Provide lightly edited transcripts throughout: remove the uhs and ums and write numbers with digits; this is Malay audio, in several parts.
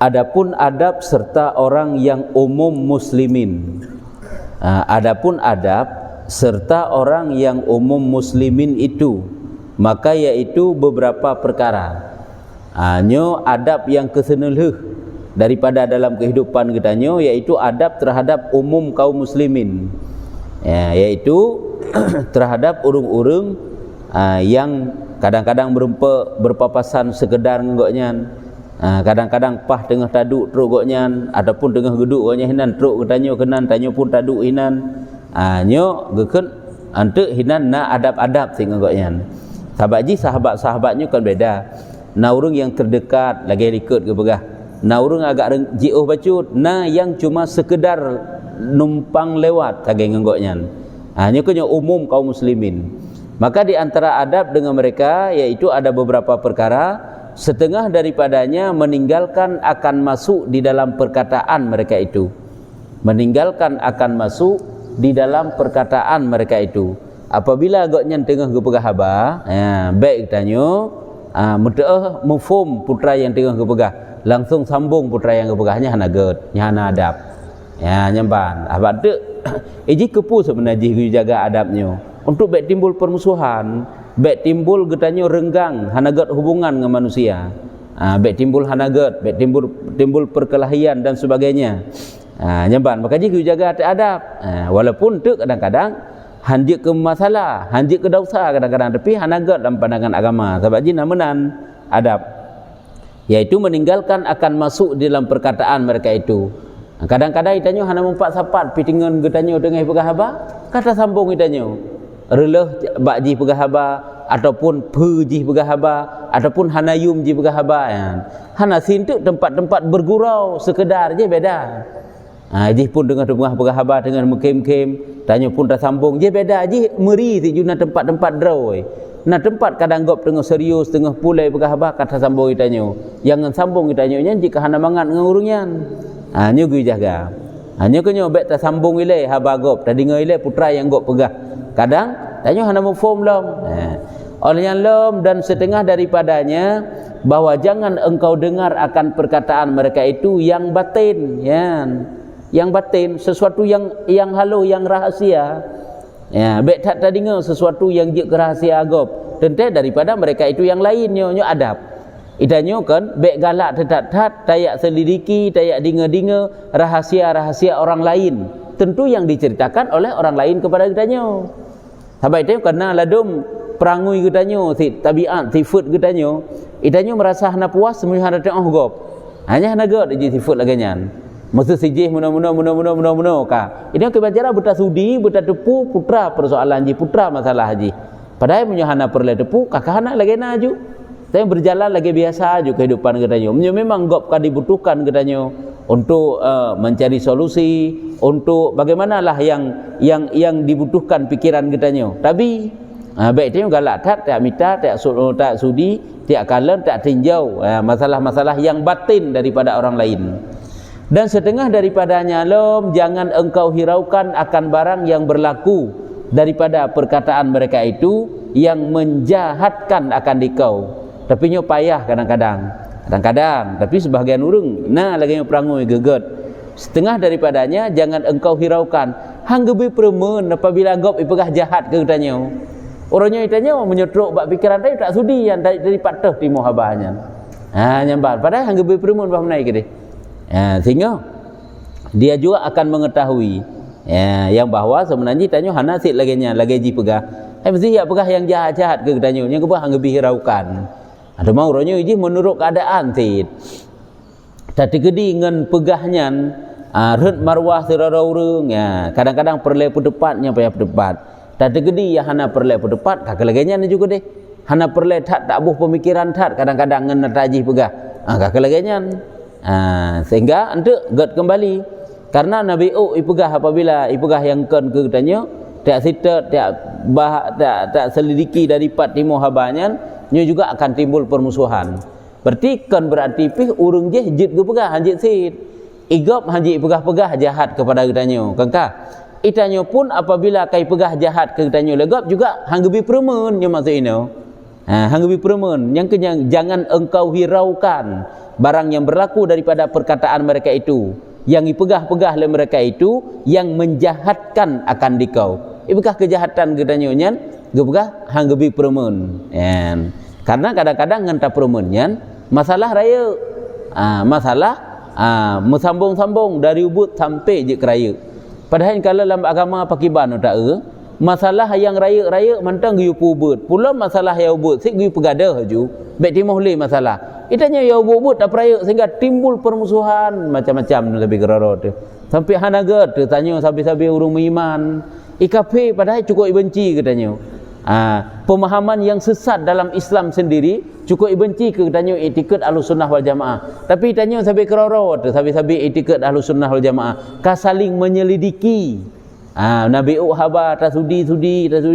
Adapun adab serta orang yang umum muslimin. Adapun adab serta orang yang umum muslimin itu, maka yaitu beberapa perkara. Nyo adab yang keseneleh daripada dalam kehidupan kita nyo, yaitu adab terhadap umum kaum muslimin, yaitu terhadap urung-urung yang kadang-kadang berpapasan sekedar ngoknyan, kadang-kadang pah tengah taduk truk goknyan, ataupun tengah geduk goknya hinan truk ketanyo kenan tanyo pun taduk hinan, nyo geken ante hinan na adab-adab sing goknyan. Sahabat sahabat-sahabatnya kan beda. Na urang yang terdekat lagi ikut ke begah, na urang agak jioh bacut, na yang cuma sekedar numpang lewat kage ngenggoknyan. Nyo kenyo umum kaum muslimin. Maka di antara adab dengan mereka yaitu ada beberapa perkara, setengah daripadanya meninggalkan akan masuk di dalam perkataan mereka itu. Meninggalkan akan masuk di dalam perkataan mereka itu. Apabila agaknya tengah gepegah haba, baik tanyo, mufum putra yang tengah gepegah, langsung sambung putra yang gepegahnya hana ged, hana adab. Nyamban. Abad tu, iji kepu sebenarnya jaga adabnya. Untuk baik timbul permusuhan, baik timbul getanyo renggang hanagat hubungan dengan manusia, baik timbul hanagat, baik timbul perkelahian dan sebagainya. Nyamban, maka jika jaga adab, walaupun tu kadang-kadang hanjik ke masalah, hanjik ke dosa kadang-kadang, tapi hanagat dalam pandangan agama. Sebab ji namenan adab, yaitu meninggalkan akan masuk di dalam perkataan mereka itu. Kadang-kadang itanyo hana mempak sapat pitingan getanyo dengan pegah haba, kata sambung itanyo releh bakji pegah haba, ataupun puji pegah haba, ataupun hanayum ji pegah haba. Hana sintuk tempat-tempat bergurau sekedar je beda. Ji pun dengan tengah pegah haba dengan mekem-kem, tanya pun dah sambung je beda. Ji meri si juna tempat-tempat draw. Nah tempat kadang gop tengah serius tengah pulai pegah haba kata sambung itanyo. Jangan sambung itanyo nya jika hana mangat dengan urungnya. Nyo gui jaga. Nyo kenyo bet tak sambung ile haba gop, tadi ngile putra yang gop pegah. Kadang tanyo hana mufum lom. Oleh yang lom dan setengah daripadanya bahwa jangan engkau dengar akan perkataan mereka itu yang batin, yang batin, sesuatu yang halu, yang rahasia. Bet tak tadi dengar sesuatu yang je rahasia agop. Tentu daripada mereka itu yang lain nyo adab. Idanyo kan bek galak tetat-tat, tayak selidiki, tayak dinga-dinga rahasia-rahasia orang lain. Tentu yang diceritakan oleh orang lain kepada kitanyo. Sebab itu karena ladum perangui kitanyo, si tabiat, sifat kitanyo, itanyo merasa hana puas semuanya hana tengok gop. Hanya hana gop je sifat laganyan. Mesti sijih muna ka. Ini kebacara buta sudi, buta tepu putra persoalan ji, putra masalah haji. Padahal punya hana perle tepu, kakak hana lagi naju. Saya berjalan lagi biasa aja kehidupan kitanyo. Memang gop kan dibutuhkan kitanyo untuk mencari solusi, untuk bagaimanalah yang dibutuhkan pikiran kitanyo. Tapi baik itu galak tak minta, tak sudi, tak kalen, tak tinjau masalah-masalah yang batin daripada orang lain. Dan setengah daripadanya lom, jangan engkau hiraukan akan barang yang berlaku daripada perkataan mereka itu yang menjahatkan akan dikau. Tapi nyo payah kadang-kadang, tapi sebahagian urang nah lagi yang perangui geget. Setengah daripadanya jangan engkau hiraukan hang gebi premen apabila gop ipegah jahat ke kitanyo. Orangnya itanyo menyetruk bak pikiran tadi tak sudi yang dari patah timo habanya. Nyambar padahal hang gebi premen bah menai ke dia. Sehingga dia juga akan mengetahui yang bahawa sebenarnya itanyo hana sik lagi ji pegah. Mesti ya pegah yang jahat-jahat ke kitanyo nya gebah hang gebi hiraukan. Ada mau orangnya ini menurut keadaan tid. Tadi gedi dengan pegahnya, red marwah serara urang, kadang-kadang perle pedepatnya payah pedepat. Tadi gedi ya hana perle pedepat, kakak laganya juga deh. Hana perle tak buh pemikiran tak, kadang-kadang ngan tajih pegah, kakak laganya. Sehingga ente get kembali. Karena Nabi ipegah apabila ipegah yang kan ke tanya, tak sita, tak selidiki dari pat timo habanya. Nyo juga akan timbul permusuhan. Berarti kan berarti pih urung je jid ge pegah hanjit sit. Igop hanjit pegah-pegah jahat kepada kitanyo. Kangka. Itanyo pun apabila kai pegah jahat ke kitanyo legop juga hang gebi premen nyo maksud ino. Hang lebih permen yang jangan engkau hiraukan barang yang berlaku daripada perkataan mereka itu, yang dipegah-pegah oleh mereka itu, yang menjahatkan akan dikau. Ibukah kejahatan gedanya nyan gebegah hang lebih permen. Karena kadang-kadang ngenta permen nyan masalah raya. Masalah mesambung-sambung dari ubud sampai je ke raya. Padahal kalau dalam agama pakiban tak masalah yang raya-raya mantang giu ubud. Pula masalah yang ubud sik giu pegadah haju. Baik timur le masalah. Itanya yang ubud tak raya sehingga timbul permusuhan macam-macam lebih geraro tu. Sampai hanaga tu tanya sabi-sabi urung iman. IKP padahal cukup benci katanya. Pemahaman yang sesat dalam Islam sendiri cukup benci ke katanya etiket Ahlussunnah wal Jamaah. Tapi tanya sampai keroro tu sabi-sabi etiket Ahlussunnah wal Jamaah ka saling menyelidiki. Nabi haba tasudi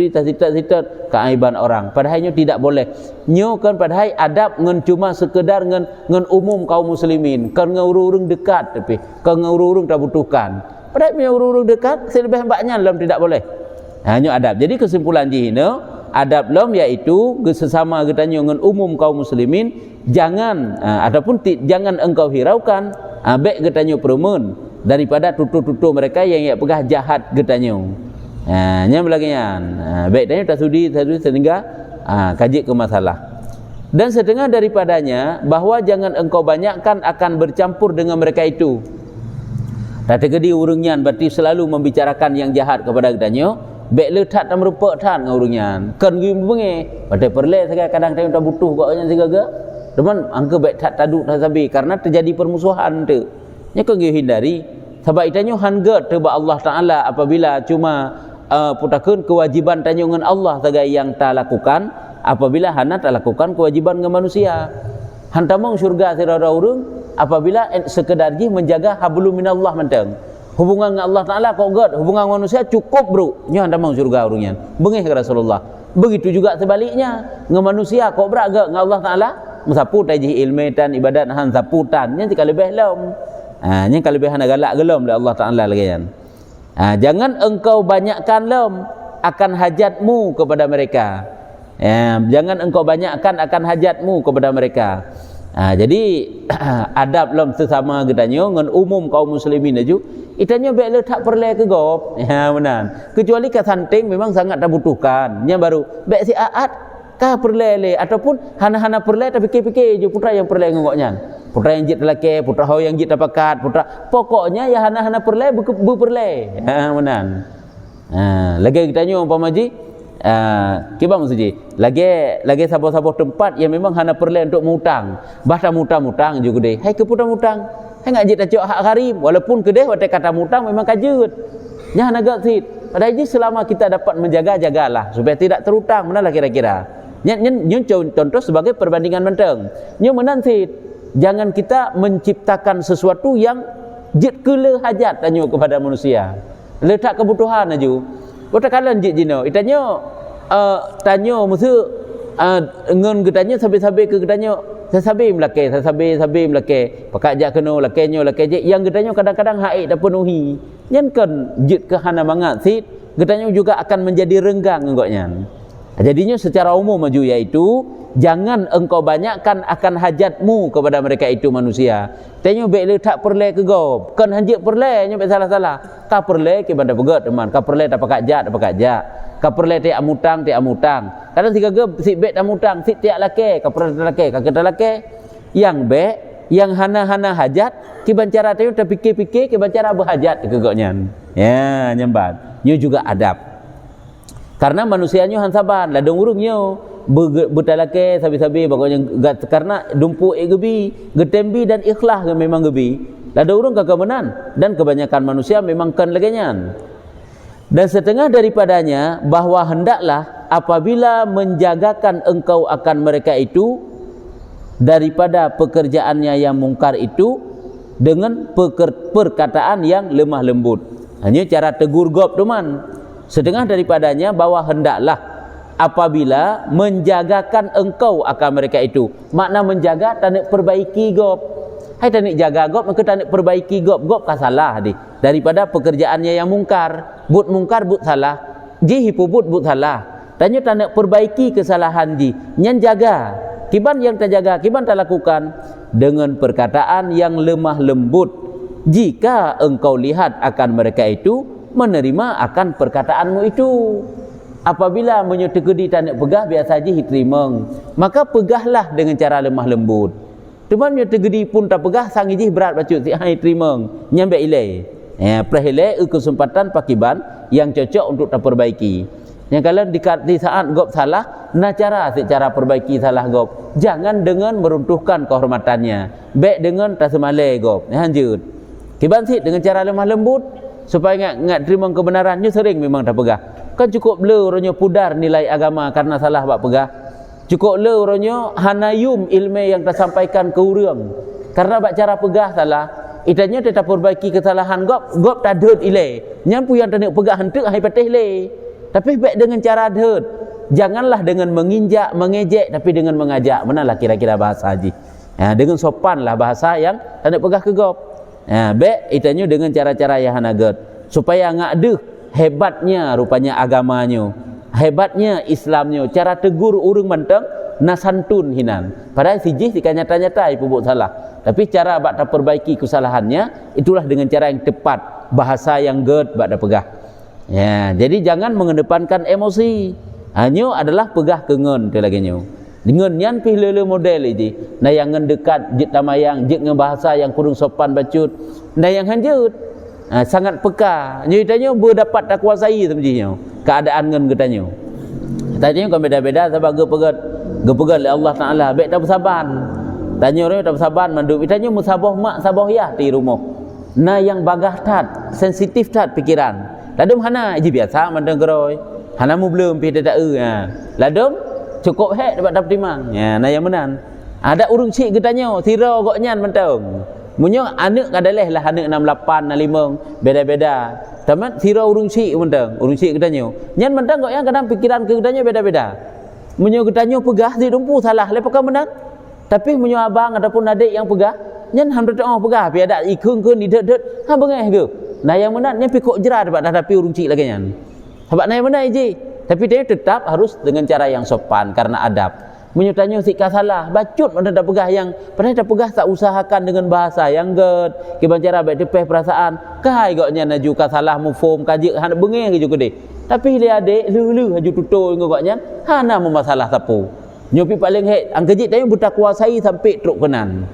tasitat keaiban orang. Padahalnya tidak boleh. Nyo kan padahal adab ngan cuma sekedar ngan umum kaum muslimin. Kan ngurung dekat tapi kan ngurung tak butuhkan. Padahal ngurung dekat selebih hambaknya dalam tidak boleh. Hanya adab. Jadi kesimpulan jihina adab lam iaitu sesama katanya dengan umum kaum muslimin jangan ataupun jangan engkau hiraukan baik katanya permen daripada tutur-tutur mereka yang pegah jahat katanya. Nya belakangnya baik tanya tak sudi sehingga kaji ke masalah. Dan setengah daripadanya bahwa jangan engkau banyakkan akan bercampur dengan mereka itu. Tak tegedi urungnya berarti selalu membicarakan yang jahat kepada katanya. Baik letak tak merupak tan ngurungnya kan gi benge pada perle sekali kadang tak butuh koknya segaga teman angka baik tak taduk tak sabi karena terjadi permusuhan tu nya kan gi hindari sebab itanya hanggat teba Allah Taala apabila cuma putakeun kewajiban tanya dengan Allah sebagai yang tak lakukan apabila hana tak lakukan kewajiban dengan manusia hantamong syurga sirara urung apabila sekedar ji menjaga hablum minallah mentang hubungan dengan Allah Ta'ala kok gad, hubungan manusia cukup bro nya anda mau surga urungnya bengih ke Rasulullah. Begitu juga sebaliknya dengan manusia kok berat gak dengan Allah Ta'ala mesapu tajih ilmu dan ibadat han saputan nya tika lebih lom nya kalebih han galak gelom oleh Allah Ta'ala lagi kan. Jangan engkau banyakkan lom akan hajatmu kepada mereka. Jangan engkau banyakkan akan hajatmu kepada mereka. Jadi adab lom sesama katanya dengan umum kaum muslimin aju itanya baik letak perle ke gop benar kecuali ka santing memang sangat tak butuhkan nya baru baik si aat ka perle le ataupun hana-hana perle tapi fikir-fikir je putra yang perle ngoknya putra yang jit lelaki putra hau yang jit pakat putra pokoknya ya hana-hana perle berperle benar lagi kitanya umpama ji kibang maksudnya lagi sabar-sabar tempat yang memang hana perle untuk mutang bahasa mutang juga deh hai ke putra mutang hai ngajit acok hak karim walaupun kedeh watai kata mutang memang kajut nya hana gak sit pada ini selama kita dapat menjaga-jagalah supaya tidak terutang manalah kira-kira nya contoh sebagai perbandingan menteng nya menansit jangan kita menciptakan sesuatu yang jit kele hajat tanya kepada manusia letak kebutuhan aju katakanlah jit jino itanya tanya musuh ngen getanya sampai-sampai ke getanya sasabi melake pakak jak kena lake je yang getanya kadang-kadang haid dah penuhi nyen kan jit ke hana mangat sit getanya juga akan menjadi renggang engkoknya. Jadinya secara umum maju iaitu jangan engkau banyakkan akan hajatmu kepada mereka itu manusia. Tanya baik letak perle ke gop kan hanjit perle nya salah-salah ka perle ke banda pegat teman ka perle tak pakak jak ka perle tiak amutang kadang tiga ge si bet amutang si tiak lake ka perle lake ka kata lake yang be yang hana-hana hajat ki bancara tayu tak fikir-fikir ki bancara berhajat ke goknya ya nyembat nyu juga adab karena manusianya han saban ladong urungnya betalake sabi-sabi pokoknya karena dumpu gebi getembi dan ikhlas memang gebi lada urung kagamenan dan kebanyakan manusia memang kan legenyan. Dan setengah daripadanya bahwa hendaklah apabila menjagakan engkau akan mereka itu daripada pekerjaannya yang mungkar itu dengan perkataan yang lemah lembut. Hanya cara tegur gop teman. Setengah daripadanya bahwa hendaklah apabila menjagakan engkau akan mereka itu. Makna menjaga tak perbaiki gop. Hai tak jaga gop maka tak perbaiki gop ka salah di daripada pekerjaannya yang mungkar. But mungkar but salah. Ji hipubut but salah. Tanya tak nak perbaiki kesalahan ji, nyan jaga. Kiban yang terjaga, kiban tak lakukan dengan perkataan yang lemah lembut. Jika engkau lihat akan mereka itu menerima akan perkataanmu itu. Apabila menyetegedi tak nak pegah biasa ji terima, maka pegahlah dengan cara lemah lembut. Teman menyetegedi pun tak pegah sang ji berat bacut si hai terima, nyambe ilai. Perhelai kesempatan pakiban yang cocok untuk tak perbaiki. Yang kalau di saat gop salah, cara secara perbaiki salah gop. Jangan dengan meruntuhkan kehormatannya. Baik dengan tak semalai gop. Lanjut. Kiban sit dengan cara lemah lembut supaya ngat terima kebenarannya sering memang tak pegah. Kan cukup le orangnya pudar nilai agama karena salah bak pegah. Cukup le orangnya hanayum ilmu yang tersampaikan ke urang karena bak cara pegah salah. Itanya tetap perbaiki kesalahan gop tak dut ilai. Nyampu yang tak nak pegah hentuk hai patih le. Tapi baik dengan cara dut. Janganlah dengan menginjak, mengejek, tapi dengan mengajak. Manalah kira-kira bahasa haji. Dengan sopanlah bahasa yang tak nak pegah ke gop. Baik itanya dengan cara-cara yang hanaget supaya ngak hebatnya rupanya agamanya, hebatnya Islamnya, cara tegur urang manteng nasantun hinan. Padahal sijih jika nyata-nyata ibu buat salah. Tapi cara bak tak perbaiki kesalahannya itulah dengan cara yang tepat, bahasa yang ged bak tak pegah. Jadi jangan mengedepankan emosi. Hanya adalah pegah kengen tu lagi nyo. Dengan nyan pih lele model ini. Nah yang ngendekat jit tamayang, jit ngebahasa yang kurang sopan bacut. Nah yang hanjut sangat peka. Nyitanya berdapat tak kuasai sebenarnya keadaan ngen getanyo. Tanya kau beda-beda sebab gepegat oleh Allah Taala. Baik tak bersabar. Tanya orang tak bersabar mandup. Tanya musabah mak sabah ya di rumah. Nah yang bagah tat, sensitif tat pikiran. Ladum hana je biasa mandang geroi. Hana mu belum pi tak Ladum cukup hek dapat timang. Nah yang menan. Ada urung cik getanya, tira gok nyan mentang. Munyo anak kadaleh lah anak 68 65 beda-beda. Tamat tira urung cik mentang, urung cik getanya. Nyan mentang gok yang kadang pikiran ke getanya beda-beda. Munyo getanya pegah si dumpu salah lepaka menang. Tapi munyo abang ataupun adik yang pegah, nyan hamdut pegah pi ada ikung-kun di det-det. Ha bengeh ke? Nah yang mana ni pikuk jerah dapat hadapi urung cik lagi nyan. Sebab nah yang mana je. Tapi dia tetap harus dengan cara yang sopan karena adab. Menyutanya sikap salah, bacut mana tak pegah yang padahal tak pegah tak usahakan dengan bahasa yang ged. Kiban cara baik tepeh perasaan. Kai goknya naju ka salah mufum kajik han bengeh ke juga deh. Tapi dia adik lu haju tutul ngoknya hana memasalah sapu. Nyopi paling hek angkejik tanya buta kuasai sampai truk kenan.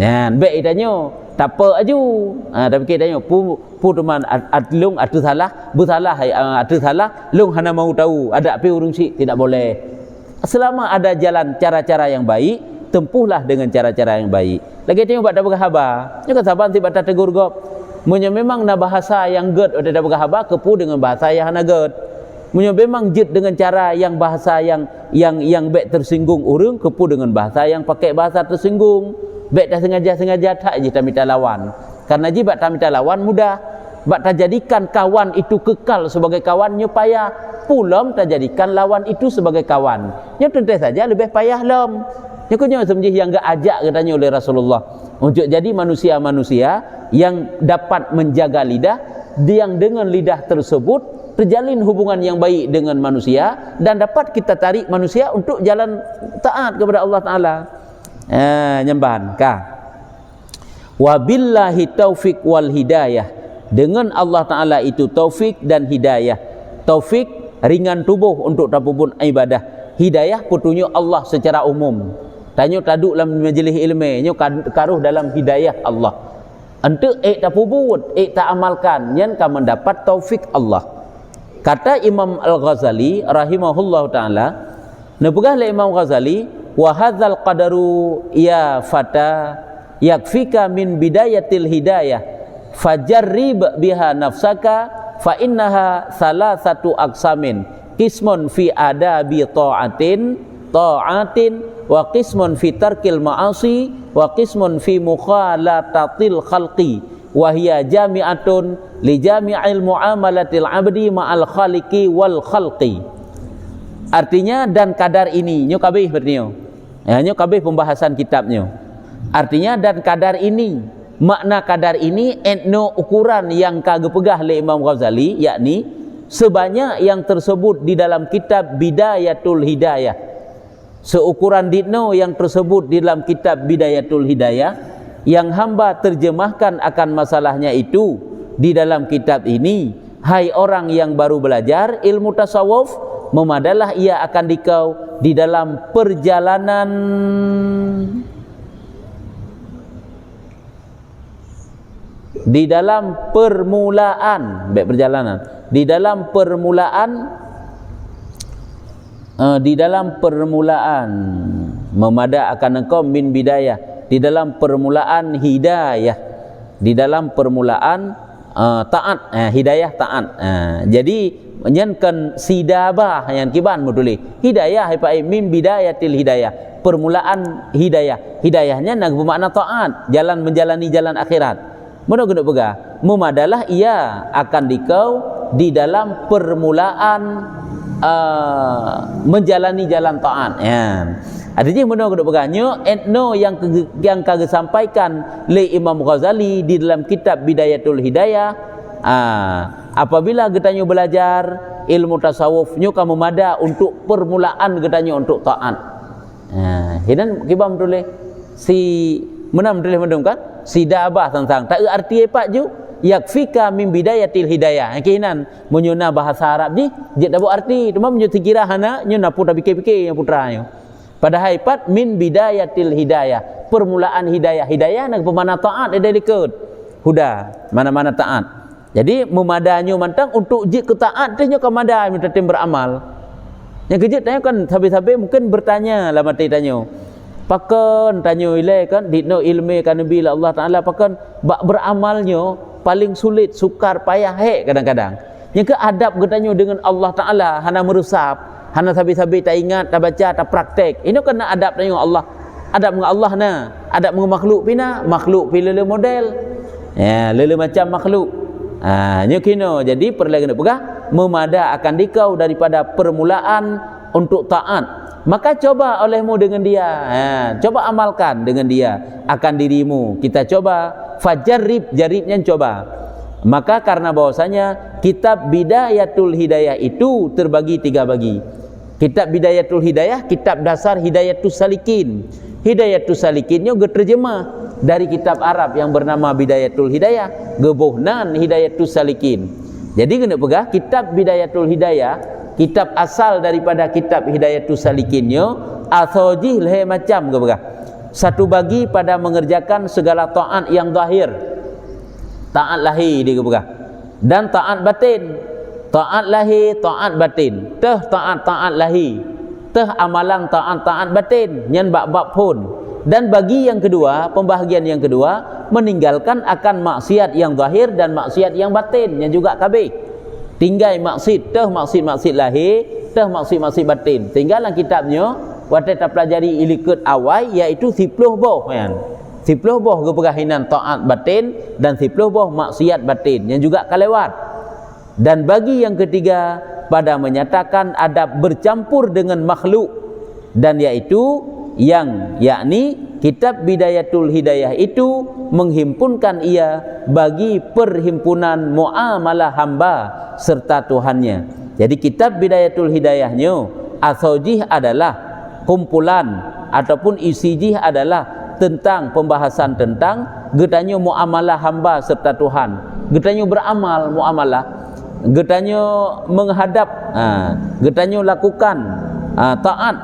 Nyan baik tanya tak apa aju. Tapi kita tanya pu teman atlung atu salah, bersalah atu salah, lung hana mau tahu. Ada api urung sik tidak boleh. Selama ada jalan cara-cara yang baik, tempuhlah dengan cara-cara yang baik. Lagi tanya buat dak berhabar. Nya kan saban tiba tak tegur gop. Munyo memang na bahasa yang ged ada dak berhabar kepu dengan bahasa yang hana ged. Munyo memang jid dengan cara yang bahasa yang baik tersinggung urang kepu dengan bahasa yang pakai bahasa tersinggung. Baik dah sengaja-sengaja tak je tak minta lawan. Karena jibat tak minta lawan mudah. Bak tak jadikan kawan itu kekal sebagai kawannya payah. Pulam tak jadikan lawan itu sebagai kawan. Nya tentu saja lebih payah lom. Nya kunya semjih yang gak ajak katanya oleh Rasulullah untuk jadi manusia-manusia yang dapat menjaga lidah, yang dengan lidah tersebut terjalin hubungan yang baik dengan manusia dan dapat kita tarik manusia untuk jalan taat kepada Allah Taala. Nyembahan ka wabillahi taufik wal hidayah. Dengan Allah Ta'ala itu taufik dan hidayah. Taufik ringan tubuh untuk tapubun ibadah. Hidayah putunya Allah secara umum. Tanya taduk dalam majlis ilmu nyo karuh dalam hidayah Allah. Ente tapubut tak amalkan nyen ka mendapat taufik Allah. Kata Imam Al-Ghazali rahimahullah taala, nepegah le Imam Ghazali wa hadzal qadaru ya fata yakfika min bidayatil hidayah fajarrib biha nafsaka fa innaha salasatu aqsamin qismun fi adabi ta'atin wa qismun fi tarkil ma'asi wa qismun fi mukhalatatil khalqi wa hiya jami'atun li jami'il muamalatil abdi ma'al khaliqi wal khalqi. Artinya dan kadar ini nyo kabeh berniyo. Nyo kabeh pembahasan kitabnya. Artinya dan kadar ini, makna kadar ini etno ukuran yang kagepegah oleh Imam Ghazali, yakni sebanyak yang tersebut di dalam kitab Bidayatul Hidayah, seukuran dino yang tersebut di dalam kitab Bidayatul Hidayah, yang hamba terjemahkan akan masalahnya itu di dalam kitab ini. Hai orang yang baru belajar ilmu tasawuf, memadalah ia akan dikau di dalam perjalanan di dalam permulaan memada akan engkau min bidayah, di dalam permulaan hidayah, di dalam permulaan taat, hidayah taat. Jadi menyenkan sidabah yang kiban muduli hidayah hai min bidayatil hidayah, permulaan hidayah. Hidayahnya nak bermakna taat, jalan menjalani jalan akhirat. Mana guna pegah? Memadalah ia akan dikau di dalam permulaan menjalani jalan taat. Artinya mana guna pegahnya etno yang kagak sampaikan le Imam Ghazali di dalam kitab Bidayatul Hidayah. Apabila getanyo belajar ilmu tasawuf nyo kamu mada untuk permulaan getanyo untuk taat. Hidan kibam boleh si menam boleh mendung kan? Sidabah tentang tak arti apa ju yakfika min bidayatil hidayah. Kinan menyuna bahasa Arab ni je dak arti cuma menyo kira hana nyo napu tak fikir-fikir yang putranya. Padahal pat min bidayatil hidayah, permulaan hidayah. Hidayah nak bermakna taat ada likut. Huda, mana-mana taat. Jadi memadanya mantang untuk je ketaat teh nyo kamada minta tim beramal. Yang kejut tanya kan sabi-sabi mungkin bertanya lah mati tanya. Pakan tanya ilai kan dino ilmu kan nabi Allah Taala pakan bak beramalnya paling sulit, sukar, payah kadang-kadang. Yang ke adab getanyo dengan Allah Taala hana merusap, hana sabi-sabi tak ingat, tak baca, tak praktek. Ini kena adab dengan Allah. Adab dengan Allah na, adab dengan makhluk pina, makhluk pi lele model. Lele macam makhluk. Nyo kino. Jadi perlu kena pegah memada akan dikau daripada permulaan untuk taat. Maka coba olehmu dengan dia, coba amalkan dengan dia akan dirimu. Kita coba fajarrib, jaribnya coba. Maka karena bahwasanya kitab Bidayatul Hidayah itu terbagi 3 bagi. Kitab Bidayatul Hidayah, kitab dasar Hidayatus Salikin. Hidayatus Salikinnya terjemah dari kitab Arab yang bernama Bidayatul Hidayah, gebohnan Hidayatus Salikin. Jadi kena pegah kitab Bidayatul Hidayah, kitab asal daripada kitab Hidayatus Salikinnya asojih leh macam ke pegah. Satu bagi pada mengerjakan segala taat yang zahir, taat lahir dia ke pegah, dan taat batin. Taat lahir, taat batin. Teh taat lahir, teh amalan taat batin nyan bab-bab pun. Dan bagi yang kedua, pembahagian yang kedua, meninggalkan akan maksiat yang zahir dan maksiat yang batin yang juga kabeh. Tinggal maksud, teh maksud lahir, teh maksud batin. Tinggalan kitabnya waktu kita pelajari ilikut awal, iaitu 10 boh kan. 10 boh kepegahinan taat batin dan 10 boh maksiat batin yang juga kalewat. Dan bagi yang ketiga pada menyatakan adab bercampur dengan makhluk, dan iaitu yang yakni kitab Bidayatul Hidayah itu menghimpunkan ia bagi perhimpunan muamalah hamba serta Tuhannya. Jadi kitab Bidayatul Hidayahnya asojih adalah kumpulan ataupun isijih adalah tentang pembahasan tentang getanyo muamalah hamba serta Tuhan. Getanyo beramal muamalah, getanyo menghadap, getanyo lakukan taat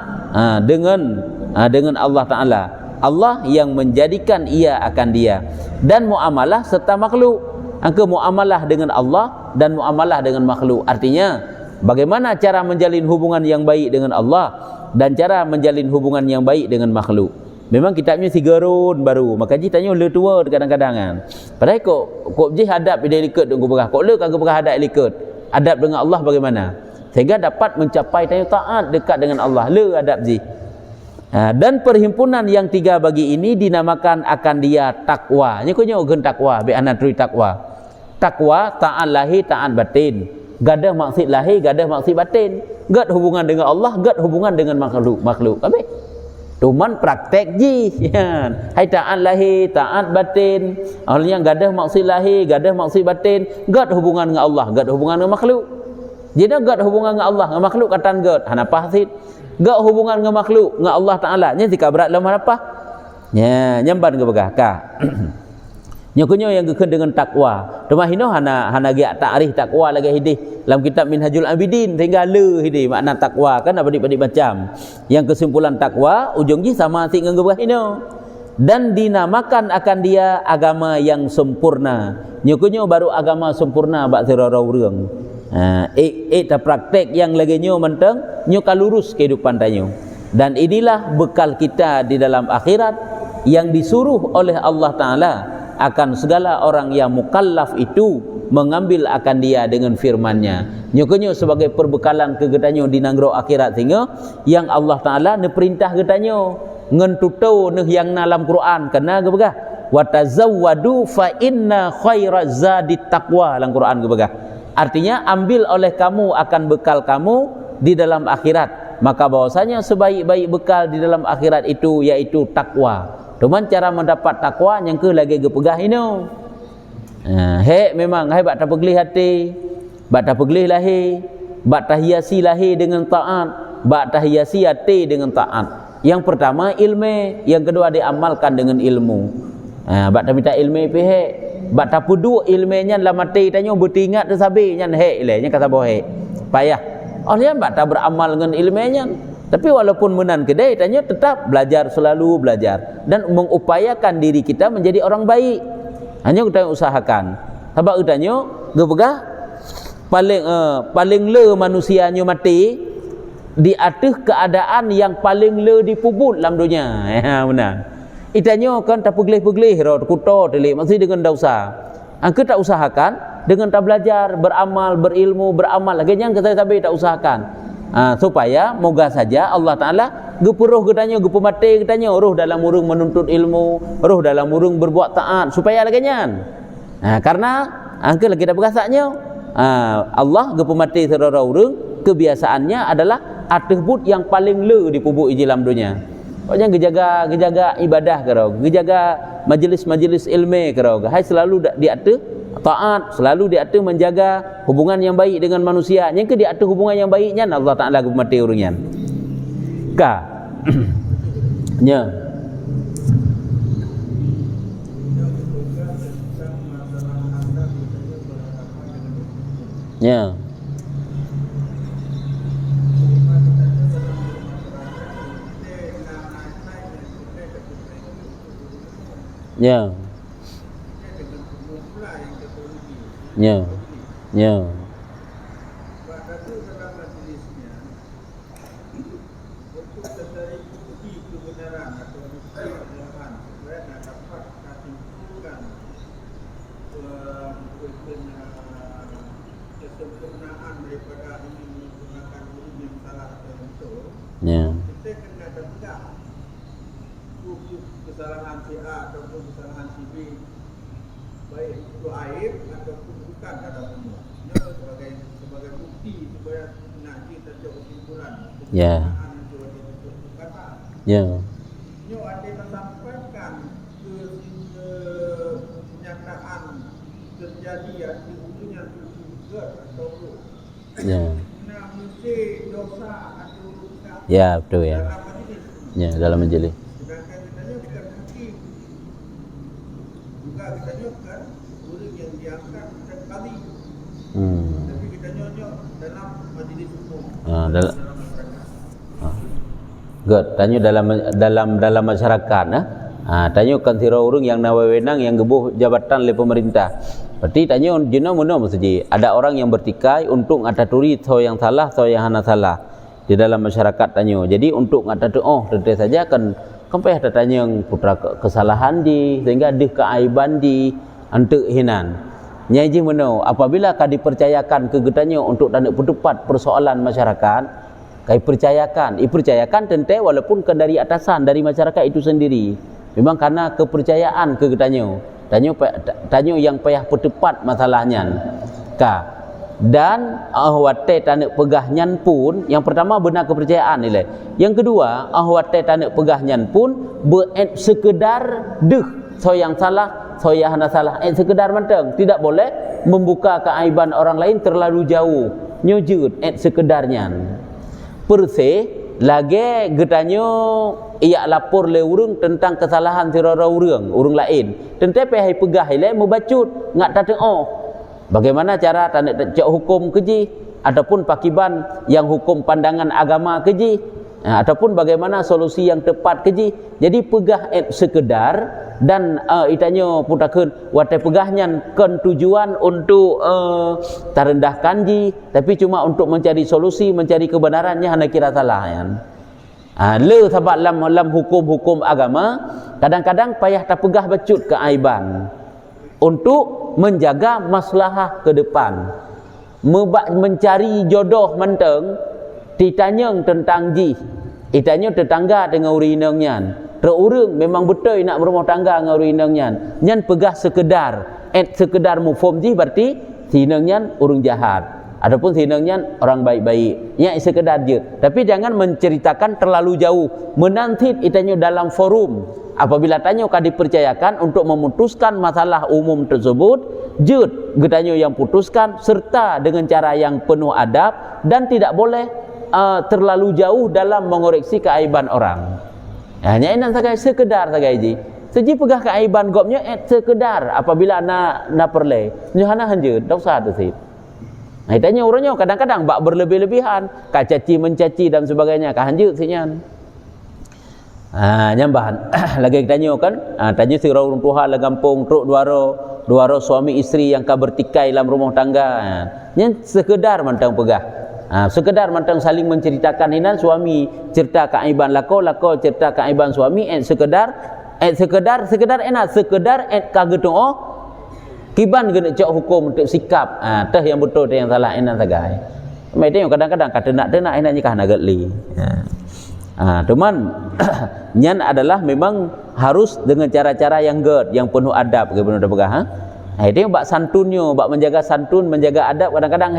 dengan Allah Ta'ala. Allah yang menjadikan ia akan dia, dan muamalah serta makhluk. Angka muamalah dengan Allah dan muamalah dengan makhluk. Artinya bagaimana cara menjalin hubungan yang baik dengan Allah dan cara menjalin hubungan yang baik dengan makhluk. Memang kitabnya 3 run baru, maka ji tanya le tua kadang-kadang kan. Padahal kok ji hadap dia likut tunggu berah. Kok le kagak berah hadap likut. Adab dengan Allah bagaimana? Sehingga dapat mencapai tanya taat dekat dengan Allah. Le adab ji. Dan perhimpunan yang 3 bagi ini dinamakan akan dia takwa. Nyokonyo gen takwa, be anatri takwa. Takwa taat lahir, taat batin. Gadah maksud lahir, gadah maksud batin. Gad hubungan dengan Allah, gad hubungan dengan makhluk. Kabeh. Cuman praktek ji. Hai taat lahir, taat batin. Akhirnya gadah maksud lahir, gadah maksud batin. Gad hubungan dengan Allah, gad hubungan dengan makhluk. Jadi gak hubungan dengan Allah, dengan makhluk katan gak. Hanapa hasid? Gak hubungan dengan makhluk, dengan Allah Ta'ala. Nya tika berat dalam apa? Nya nyamban ke begah ka. Nyokunyo yang gekun dengan takwa. Rumah hino hana giat ta'rif takwa lagi hidih. Dalam kitab Minhajul Abidin tinggal le hidih makna takwa kan adik-adik macam. Yang kesimpulan takwa ujungnya sama si dengan gebah hino. Dan dinamakan akan dia agama yang sempurna. Nyokunyo baru agama sempurna bak serorau reung. Ta praktek yang lagi nyo menteng nyo kalurus kehidupan tanyo. Dan inilah bekal kita di dalam akhirat yang disuruh oleh Allah Ta'ala akan segala orang yang mukallaf itu mengambil akan dia dengan firman-Nya. Nyokonyo sebagai perbekalan ke getanyo di nanggro akhirat sehingga yang Allah Taala ne perintah getanyo ngentutau ne yang dalam Quran kena gebegah wa tazawwadu fa inna khairaz zadit taqwa dalam Quran gebegah. Artinya ambil oleh kamu akan bekal kamu di dalam akhirat. Maka bahwasanya sebaik-baik bekal di dalam akhirat itu yaitu takwa. Cuman cara mendapat takwa yang ke lagi gepegah ini. Memang bak tak pegelih hati, bak tak pegelih lahir, bak tak hiasi lahir dengan taat, bak tak hiasi hati dengan taat. Yang pertama ilmu, yang kedua diamalkan dengan ilmu. Bak tak minta ilmu pihak, bak tak pudu ilmunya dalam hati tanya bertingat tersabi nyan nya kata bohe. Payah. Oleh bak tak beramal dengan ilmunya. Tapi walaupun menan kedai tanya tetap belajar, selalu belajar dan mengupayakan diri kita menjadi orang baik. Hanya kita usahakan. Sebab tanya gepegah paling le manusianya mati di atas keadaan yang paling le dipubut dalam dunia. Benar. Itanya kan tak pegelih-pegelih ro kuto telik masih dengan dosa. Angke tak usahakan dengan tak belajar, beramal, berilmu, beramal lagi yang kita tak usahakan. Supaya moga saja Allah Ta'ala gepuruh getanya, gepumati getanya roh dalam urung menuntut ilmu, roh dalam urung berbuat taat supaya lagian. Karena angka lagi dah berkasaknya Allah gepumati serara urung kebiasaannya adalah atebut yang paling le di pubuk dalam dunia. Pokoknya gejaga ibadah kerau, gejaga majlis-majlis ilmu kerau. Hai selalu diatur taat, selalu diatur menjaga hubungan yang baik dengan manusia. Yang ke diatur hubungan yang baiknya Allah Taala mati urungnya. Ka. Nya. Nya. Nya. Nya. Kesempurnaan daripada ini menggunakan ilmu yang salah atau yang betul. Kita kena tegak kesalahan si A ataupun kesalahan si B, baik itu aib ataupun bukan dalam umur. Ini sebagai bukti supaya nak kita tahu kesimpulan. Kesalahan itu kata. Ini ada menyampaikan kenyataan terjadi yang diuntungnya juga atau nah mesti dosa atau bukan. Ya betul ya. Dalam majelis. Sedangkan kita bukan hakim. Juga kita kan guru yang diangkat dan kali. Tapi kita nyonyok dalam majelis umum. Dalam good. Tanya dalam masyarakat tanya kan tira urang yang nawewenang yang gebuh jabatan oleh pemerintah. Berarti tanya jena mana maksudnya ada orang yang bertikai untuk ngataturi so yang salah so yang hana salah di dalam masyarakat tanya. Jadi untuk ngataturi tentu saja kan payah tanya yang putra kesalahan di sehingga di keaiban di antuk hinan. Nyaji mana apabila ka dipercayakan ke getanya untuk tanda petepat persoalan masyarakat kai percayakan tentu walaupun kan dari atasan dari masyarakat itu sendiri. Memang karena kepercayaan ke getanya. Tanya yang payah petepat masalahnya. Dan ahwate tanek pegahnya pun yang pertama benar kepercayaan nilai. Yang kedua ahwate tanek pegahnya pun sekedar so yang salah so yang hana salah sekedar menteng, tidak boleh membuka keaiban orang lain terlalu jauh. nyujud sekedarnya perse lagi getanyo ia lapor le urang tentang kesalahan tirara urang lain tetapi hai pegah ile membacut ngak tateo bagaimana cara tanda cak hukum keji ataupun pakiban yang hukum pandangan agama keji ataupun bagaimana solusi yang tepat keji. Jadi pegah sekedar dan itanyo putakeun watai pegahnya kan tujuan untuk terendahkan ji tapi cuma untuk mencari solusi, mencari kebenarannya hanya kira salah kan. Le sebab dalam hukum-hukum agama kadang-kadang payah terpegah becut keaiban untuk menjaga maslahah ke depan. Mencari jodoh menteng ditanya tentang ji itanya tetangga dengan urinangnya terurung memang betul nak berumah tangga dengan urinangnya nyan pegah sekedar mufhum ji berarti sinangnya urang jahat ataupun sinangnya orang baik-baik nya sekedar je tapi jangan menceritakan terlalu jauh menantit itanya dalam forum apabila tanya kau dipercayakan untuk memutuskan masalah umum tersebut jut getanyo yang putuskan serta dengan cara yang penuh adab dan tidak boleh terlalu jauh dalam mengoreksi keaiban orang. Hanya ini sagai sekedar sagai ji. Seji pegah keaiban gopnya sekedar apabila na perle. Nyahana hanje dak usah tu sip. Nah, tanya orangnya kadang-kadang bak berlebih-lebihan, kacaci mencaci dan sebagainya, ka hanje sinyan. Nyambahan lagi tanya kan, tanya si orang tua la kampung truk duaro suami isteri yang ka bertikai dalam rumah tangga. Nya sekedar mantang pegah. Sekedar mantang saling menceritakan hinan suami cerita keaiban lako cerita keaiban suami sekedar enak sekedar kagetong kiban gena cak hukum untuk sikap teh yang betul teh yang salah enak sagai mai tengok kadang-kadang kata nak enaknya kah nak gatli teman nyan adalah memang harus dengan cara-cara yang yang penuh adab ke penuh pegah tengok bak santunnya bak menjaga santun menjaga adab kadang-kadang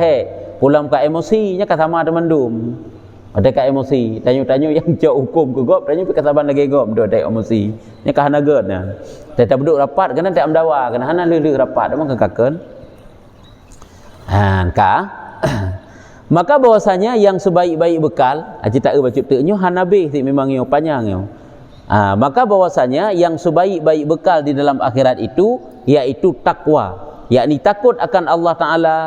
pulang ke emosinya sama teman dum ada ke emosi tanya-tanya yang jauh hukum ke gop tanya ke saban lagi gop dah ada emosi nya kah nagat nya tak duduk rapat kena tak amdawa kena hana leu rapat memang kekaken maka bahwasanya yang sebaik-baik bekal cerita baca teknya hanabe memang yang panjang yo maka bahwasanya yang sebaik-baik bekal di dalam akhirat itu yaitu takwa yakni takut akan Allah Taala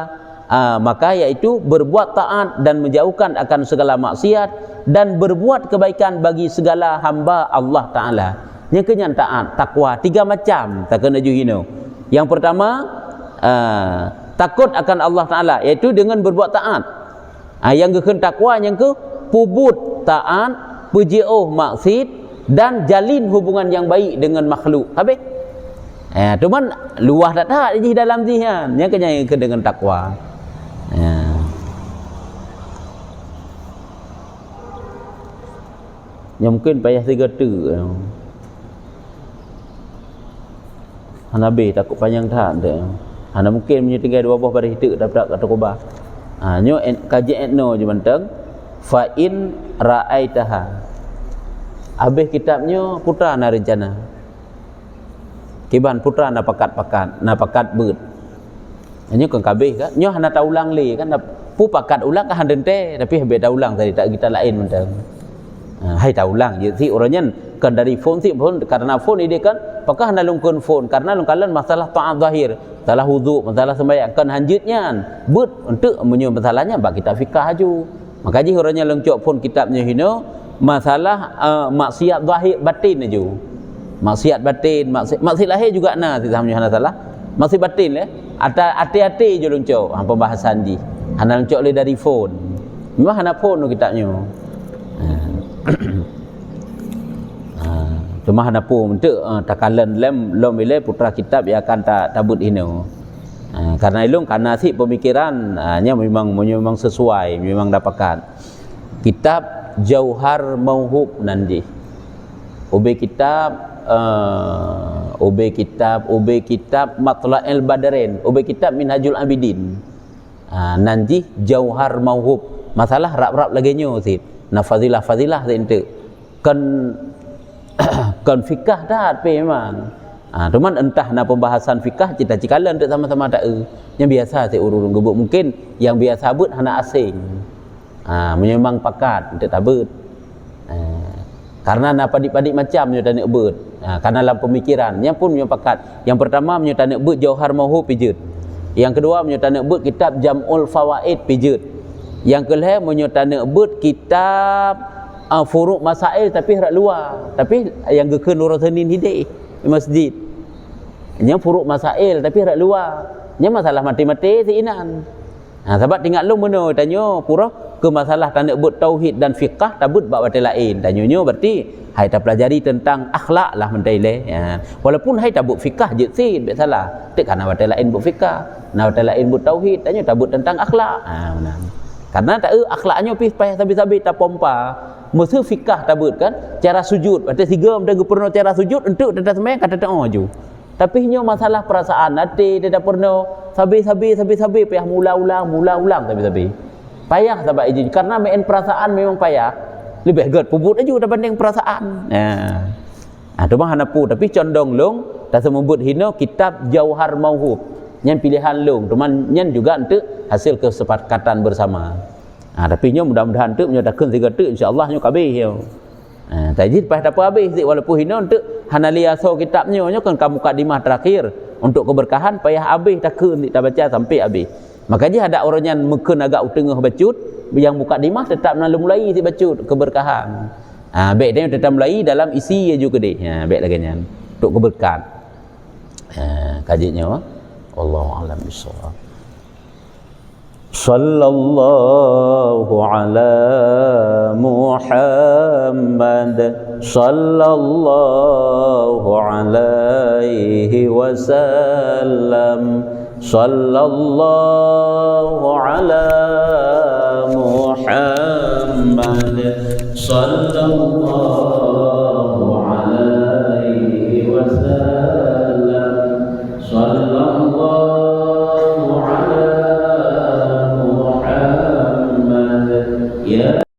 maka yaitu berbuat taat dan menjauhkan akan segala maksiat dan berbuat kebaikan bagi segala hamba Allah Ta'ala. Yang kenyan taat, takwa, 3 macam tak kena juhino. Yang pertama takut akan Allah Ta'ala iaitu dengan berbuat taat. Yang ke takwa yang ke pubut taat, pejauh maksiat dan jalin hubungan yang baik dengan makhluk. Habis cuman luah tak di dalam zihan yang kenyan ke dengan takwa. Yang mungkin payah 3 tu Hanabi takut panjang tak ada Hana mungkin punya tinggal 2 buah pada hidup dapat kata kubah nyo kaji etno je manteng fa in ra'aitaha habis kitabnya putra na rencana kiban putra na pakat beut nyo kan kabeh kan nyo hana ta ulang le kan pu pakat ulang kan dente tapi habis ta ulang tadi tak kita lain manteng hai ta ulang je si orangnya kan dari phone si phone karena phone ini kan apakah hana lungkun phone karena lungkalan masalah ta'at zahir masalah wudu masalah sembahyang kan hanjutnya beut untuk menyo masalahnya bak kita fikah aju maka ji orangnya lengcok phone kitabnya hino masalah maksiat zahir batin aju maksiat batin maksiat lahir juga si samnya hana salah maksiat batin hati-hati je lengcok pembahasan ji hana lengcok le dari phone memang hana phone kitabnya cuma hana pun untuk takalan lom ile putra kitab yang akan tabut hino karena ilung karena si pemikiran nya memang sesuai memang dapatkan kitab Jauhar Mauhub nanti ube kitab Matla'il Badarain ube kitab Minhajul Abidin nanti Jauhar Mauhub masalah rap-rap lagi nyo sih na fadilah itu kan fikah dah memang Cuman entah na pembahasan fikah cita-cikalan untuk sama-sama tak yang biasa saya urus gebuk mungkin yang biasa but hana asing. Menyembang pakat untuk tabut. Karena na padik-padik macam nyo tanik bet. Karena dalam pemikiran yang pun nyo pakat. Yang pertama nyo tanik bet Jauhar Mauhub pijut. Yang kedua nyo tanik bet kitab Jam'ul Fawaid pijut. Yang kelima nyo tanik bet kitab Furu' Masail tapi hak luar. Tapi yang ke Nurul Senin Hidayah di masjid. Nya Furu' Masail tapi hak luar. Nya masalah mati-mati seinan. Sebab tinggal lu mana tanya pura ke masalah tanda but tauhid dan fiqah tabut bab batal lain. Tanyanya berarti hai tak pelajari tentang akhlak lah mentai le. Walaupun hai tabut fiqah je sin tak salah. Tak kana batal lain but fiqah, na batal lain but tauhid, tanya tabut tentang akhlak. Benar. Karena tak akhlaknya pi payah sabi-sabi tak pompa. Mesti fiqah tabut kan cara sujud. Ada tiga mendagu pernah cara sujud untuk tetap sembahyang kata tak maju. Tapi nyo masalah perasaan hati dia tak pernah sabi payah mula-ulang sabi. Payah sebab itu karena main perasaan memang payah. Lebih agak puput aja dah banding perasaan. Tu mah hanapu tapi condong long tak semebut hina kitab Jauhar Mauhub. Nyan pilihan long, teman nyan juga untuk hasil kesepakatan bersama. Tapi nyo mudah-mudahan tu nyo takun tiga tu insya-Allah nyo kabeh yo. Tajid pas tak apa habis walaupun hina untuk hanalia so kitabnya nyo kan kamu mukadimah terakhir untuk keberkahan payah habis takun tak baca sampai habis. Makanya ada orang yang mungkin agak tengah bacut yang mukadimah tetap nak mulai si bacut keberkahan. Baik dia tetap mulai dalam isi juga deh. Baik lagi nyan untuk keberkahan. Kajinya wallahu a'lam bissawab. Sallallahu ala Muhammad sallallahu alaihi wasallam sallallahu ala Muhammad sallallahu alaihi wasallam sallallahu ala Muhammad ya